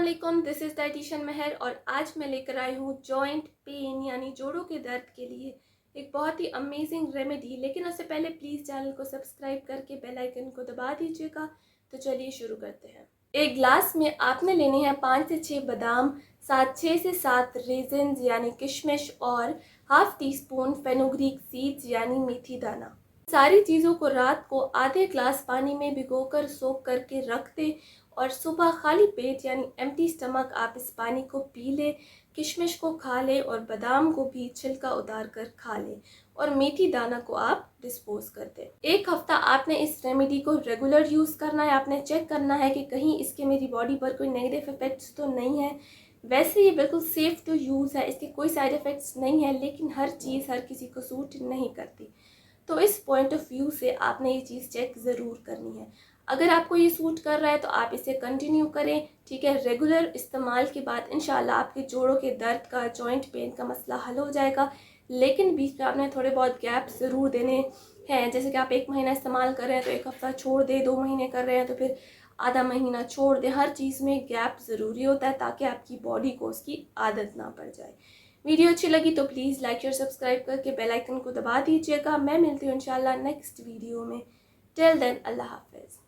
अस्सलामुअलैकुम, this is dietitian महर और आज मैं लेकर आई हूँ जॉइंट पेन यानी जोड़ों के दर्द के लिए एक बहुत ही अमेजिंग रेमेडी। लेकिन उससे पहले प्लीज़ चैनल को सब्सक्राइब करके बेल आइकन को दबा दीजिएगा। तो चलिए शुरू करते हैं। एक ग्लास में आपने लेने हैं 5 से 6 बादाम, साथ 6 से 7 रेजिन्स यानी किशमिश और half tea spoon fenugreek seeds यानी मेथी दाना। सारी चीज़ों को रात को आधे ग्लास पानी में भिगोकर सोख करके रख दें और सुबह खाली पेट यानी एम्प्टी स्टमक आप इस पानी को पी लें। किशमिश को खा लें और बादाम को भी छिलका उतार कर खा लें और मेथी दाना को आप डिस्पोज कर दें। एक हफ्ता आपने इस रेमेडी को रेगुलर यूज़ करना है। आपने चेक करना है कि कहीं इसके मेरी बॉडी पर कोई नेगेटिव इफेक्ट्स तो नहीं है। वैसे ये बिल्कुल सेफ़ टू यूज़ है, इसके कोई साइड इफ़ेक्ट्स नहीं है, लेकिन हर चीज़ हर किसी को सूट नहीं करती। तो इस पॉइंट ऑफ व्यू से आपने ये चीज़ चेक ज़रूर करनी है। अगर आपको ये सूट कर रहा है तो आप इसे कंटिन्यू करें, ठीक है। रेगुलर इस्तेमाल के बाद इंशाल्लाह आपके जोड़ों के दर्द का, जॉइंट पेन का मसला हल हो जाएगा। लेकिन बीच में आपने थोड़े बहुत गैप ज़रूर देने हैं। जैसे कि आप 1 महीना इस्तेमाल कर रहे हैं तो 1 हफ्ता छोड़ दें, 2 महीने कर रहे हैं तो फिर आधा महीना छोड़ दें। हर चीज़ में गैप ज़रूरी होता है ताकि आपकी बॉडी को उसकी आदत ना पड़ जाए। वीडियो अच्छी लगी तो प्लीज़ लाइक और सब्सक्राइब करके बेल आइकन को दबा दीजिएगा। मैं मिलती हूँ इंशाल्लाह नेक्स्ट वीडियो में। टिल देन अल्लाह हाफ़िज़।